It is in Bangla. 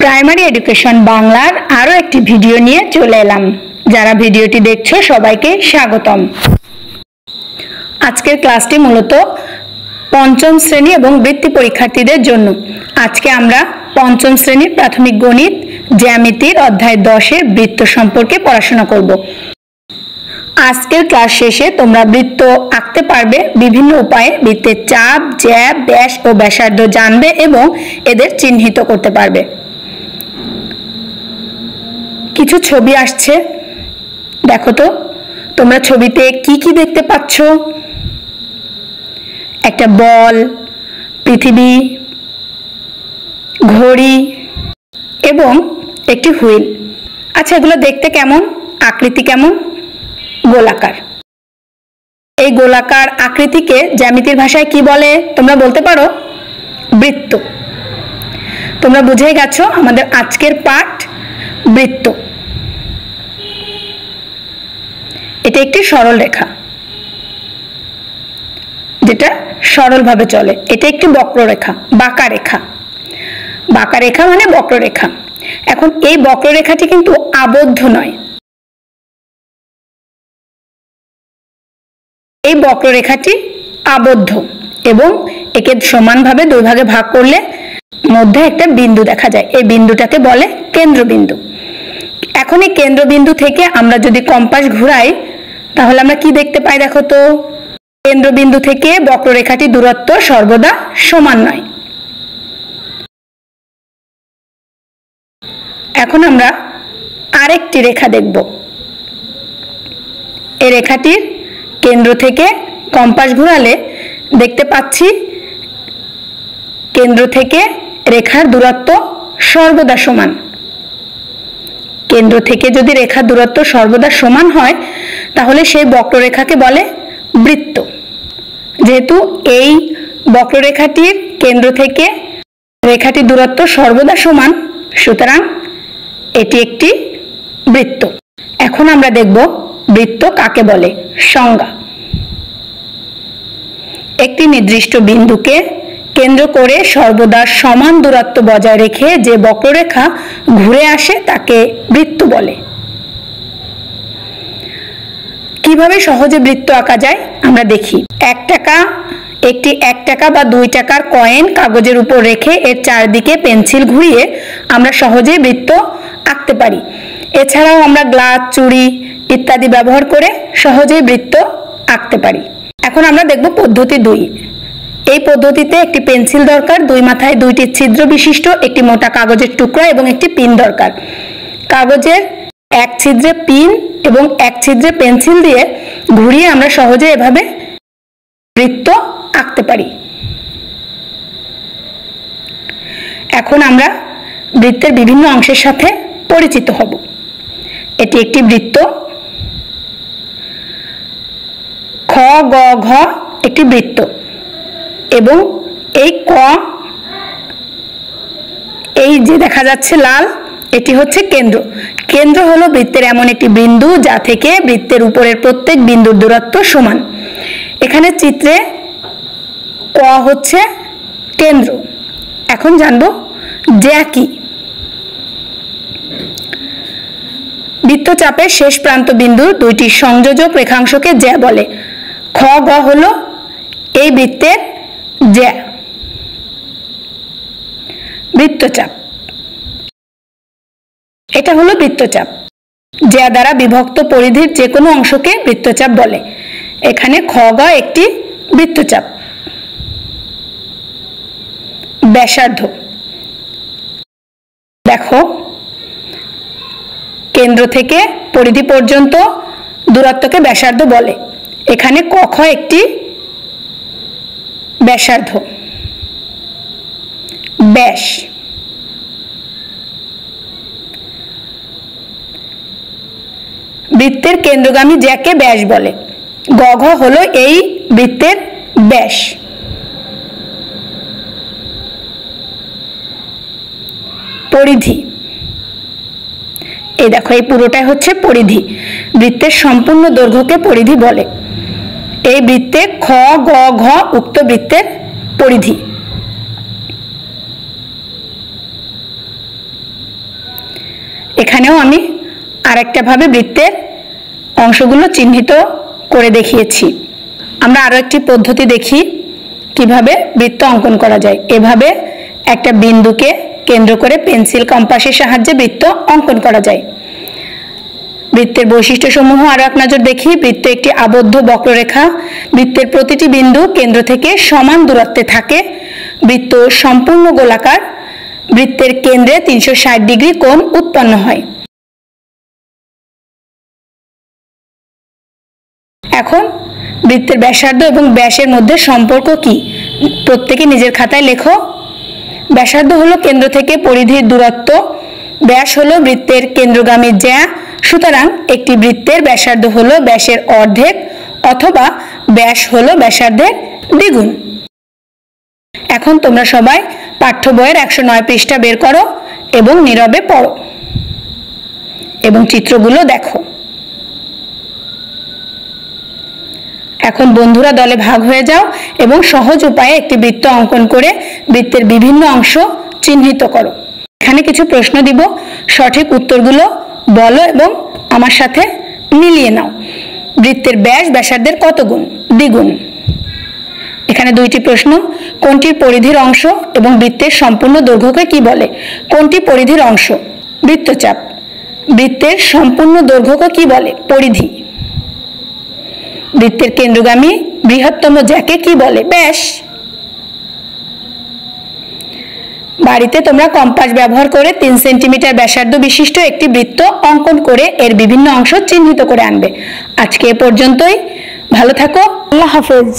প্রাইমারি এডুকেশন বাংলার আরো একটি ভিডিও নিয়ে চলে এলাম। যারা ভিডিওটি দেখছো সবাইকে স্বাগতম। আজকের ক্লাসটি মূলত পঞ্চম শ্রেণী এবং বৃত্তি পরীক্ষার্থীদের জন্য। আজকে আমরা পঞ্চম শ্রেণীর প্রাথমিক গণিত জ্যামিতির অধ্যায় 10-এর বৃত্ত সম্পর্কে পড়াশোনা করব। আজকের ক্লাস শেষে তোমরা বৃত্ত আঁকতে পারবে বিভিন্ন উপায়ে। বৃত্তের চাপ, জ্যা, ব্যাস ও ব্যাসার্ধ জানবে এবং এদের চিহ্নিত করতে পারবে। কিছু ছবি আসছে, দেখো তো তোমরা ছবিতে কি কি দেখতে পাচ্ছ? একটা বল, পৃথিবী, ঘড়ি এবং একটি হুইল। আচ্ছা, এগুলো দেখতে কেমন? আকৃতি কেমন? গোলাকার। এই গোলাকার আকৃতিকে জ্যামিতির ভাষায় কি বলে তোমরা বলতে পারো? বৃত্ত। তোমরা বুঝে গেছো আমাদের আজকের পাঠ বৃত্ত। এটা একটি সরল রেখা যেটা সরলভাবে চলে। এটা একটি বক্ররেখা, বাঁকা রেখা। বাঁকা রেখা মানে বক্ররেখা। এখন এই বক্ররেখাটি কিন্তু আবদ্ধ নয়। এই বক্ররেখাটি আবদ্ধ এবং একে সমানভাবে দুই ভাগে ভাগ করলে মধ্যে একটা বিন্দু দেখা যায়। এই বিন্দুটাকে বলে কেন্দ্রবিন্দু। এখন এই কেন্দ্রবিন্দু থেকে আমরা যদি কম্পাস ঘুরাই তাহলে আমরা কি দেখতে পাই? দেখো তো, কেন্দ্রবিন্দু থেকে বক্ররেখাটির দূরত্ব সর্বদা সমান নয়। এখন আমরা আরেকটি রেখা দেখব। এই রেখাটির কেন্দ্র থেকে কম্পাস ঘোরালে দেখতে পাচ্ছি কেন্দ্র থেকে রেখার দূরত্ব সর্বদা সমান। কেন্দ্র থেকে যদি রেখার দূরত্ব সর্বদা সমান হয় তাহলে সেই বক্ররেখাকে বলে বৃত্ত। যেহেতু এই বক্ররেখাটির কেন্দ্র থেকে রেখাটির দূরত্ব সর্বদা সমান, সুতরাং এটি একটি বৃত্ত। এখন আমরা দেখব বৃত্ত কাকে বলে। সংজ্ঞা: একটি নির্দিষ্ট বিন্দুকে কেন্দ্র করে সর্বদা সমান দূরত্ব বজায় রেখে যে বক্ররেখা ঘুরে আসে তাকে বৃত্ত বলে। কিভাবে সহজে বৃত্ত আঁকা যায় আমরা দেখি। একটি 1 টাকা বা 2 টাকার কয়েন কাগজের উপর রেখে এর চারদিকে পেন্সিল ঘুরিয়ে আমরা সহজেই বৃত্ত আঁকতে পারি। এছাড়াও আমরা গ্লাস, চুড়ি ইত্যাদি ব্যবহার করে সহজেই বৃত্ত আঁকতে পারি। এখন আমরা দেখব পদ্ধতি 2। এই পদ্ধতিতে একটি পেন্সিল দরকার, 2 মাথায় 2টি ছিদ্র বিশিষ্ট একটি মোটা কাগজের টুকরা এবং একটি পিন দরকার। কাগজের এক ছিদ্রে পিন এবং এক ছিদ্রে পেন্সিল দিয়ে ঘুরিয়ে আমরা সহজে এভাবে বৃত্ত আঁকতে পারি। এখন আমরা বৃত্তের বিভিন্ন অংশের সাথে পরিচিত হব। এটি একটি বৃত্ত। খ, গ, ঘ একটি বৃত্ত এবং এই ক, এই যে দেখা যাচ্ছে লাল, এটি হচ্ছে কেন্দ্র। কেন্দ্র হলো বৃত্তের এমন একটি বিন্দু যা থেকে বৃত্তের উপরের প্রত্যেক বিন্দুর দূরত্ব সমান। এখানে চিত্রে ক হচ্ছে কেন্দ্র। এখন জানবো জ্যা কি। বৃত্তচাপের শেষ প্রান্ত বিন্দুর 2টি সংযোজক রেখাংশকে জ্যা বলে। খ, গ হলো এই বৃত্তের জ্যা। বৃত্তচাপ, এটা হলো বৃত্তচাপ। জ্যা দ্বারা বিভক্ত পরিধির যে কোনো অংশকে বৃত্তচাপ বলে। এখানে খ, গ একটি বৃত্তচাপ। ব্যাসার্ধ, দেখো কেন্দ্র থেকে পরিধি পর্যন্ত দূরত্বকে ব্যাসার্ধ বলে। এখানে ক, খ একটি ব্যাসার্ধ। ব্যাস, বৃত্তের কেন্দ্রগামী জ্যাকে ব্যাস বলে। গ, ঘ হলো এই বৃত্তের ব্যাস। পরিধি, এই দেখো এই পুরোটাই হচ্ছে পরিধি। বৃত্তের সম্পূর্ণ দৈর্ঘ্যকে পরিধি বলে। এই বৃত্তে খ, গ, ঘ উক্ত বৃত্তের পরিধি। এখানেও আমি আরেকটা ভাবে বৃত্তের অংশগুলো চিহ্নিত করে দেখিয়েছি। আমরা আরো একটি পদ্ধতি দেখি কিভাবে বৃত্ত অঙ্কন করা যায়। এভাবে একটা বিন্দুকে কেন্দ্র করে পেন্সিল কম্পাসের সাহায্যে বৃত্ত অঙ্কন করা যায়। বৃত্তের বৈশিষ্ট্যসমূহ আরো এক নজর দেখি। বৃত্ত একটি আবদ্ধ বক্ররেখা। বৃত্তের প্রতিটি বিন্দু কেন্দ্র থেকে সমান দূরত্বে থাকে। বৃত্ত সম্পূর্ণ গোলাকার। বৃত্তের কেন্দ্রে 360 ডিগ্রি কোণ উৎপন্ন হয়। এখন বৃত্তের ব্যাসার্ধ এবং ব্যাসের মধ্যে সম্পর্ক কি প্রত্যেকে নিজের খাতায় লেখো। ব্যাসার্ধ হলো কেন্দ্র থেকে পরিধির দূরত্ব, ব্যাস হলো বৃত্তের কেন্দ্রগামী জ্যা। সুতরাং একটি বৃত্তের ব্যাসার্ধ হলো ব্যাসের অর্ধেক অথবা ব্যাস হলো ব্যাসার্ধের দ্বিগুণ। এখন তোমরা সবাই পাঠ্য বইয়ের 109 পৃষ্ঠা বের করো এবং নীরবে পড়ো এবং চিত্রগুলো দেখো। এখন বন্ধুরা দলে ভাগ হয়ে যাও এবং সহজ উপায়ে একটি বৃত্ত অঙ্কন করে বৃত্তের বিভিন্ন অংশ চিহ্নিত করো। এখানে কিছু প্রশ্ন দিব, সঠিক উত্তরগুলো বলো এবং আমার সাথে মিলিয়ে নাও। বৃত্তের ব্যাস ব্যাসার্ধের কত গুণ? দ্বিগুণ। এখানে দুইটি প্রশ্ন, কোনটির পরিধির অংশ এবং বৃত্তের সম্পূর্ণ দৈর্ঘ্যকে কি বলে? কোনটি পরিধির অংশ? বৃত্তচাপ। বৃত্তের সম্পূর্ণ দৈর্ঘ্যকে কি বলে? পরিধি। বৃত্তের কেন্দ্রগামী বৃহত্তম জ্যাকে কি বলে? ব্যাস। বাড়িতে তোমরা কম্পাস ব্যবহার করে 3 সেন্টিমিটার ব্যাসার্ধ বিশিষ্ট একটি বৃত্ত অঙ্কন করে এর বিভিন্ন অংশ চিহ্নিত করে আনবে। আজকে এ পর্যন্তই। ভালো থাকো। আল্লাহ হাফেজ।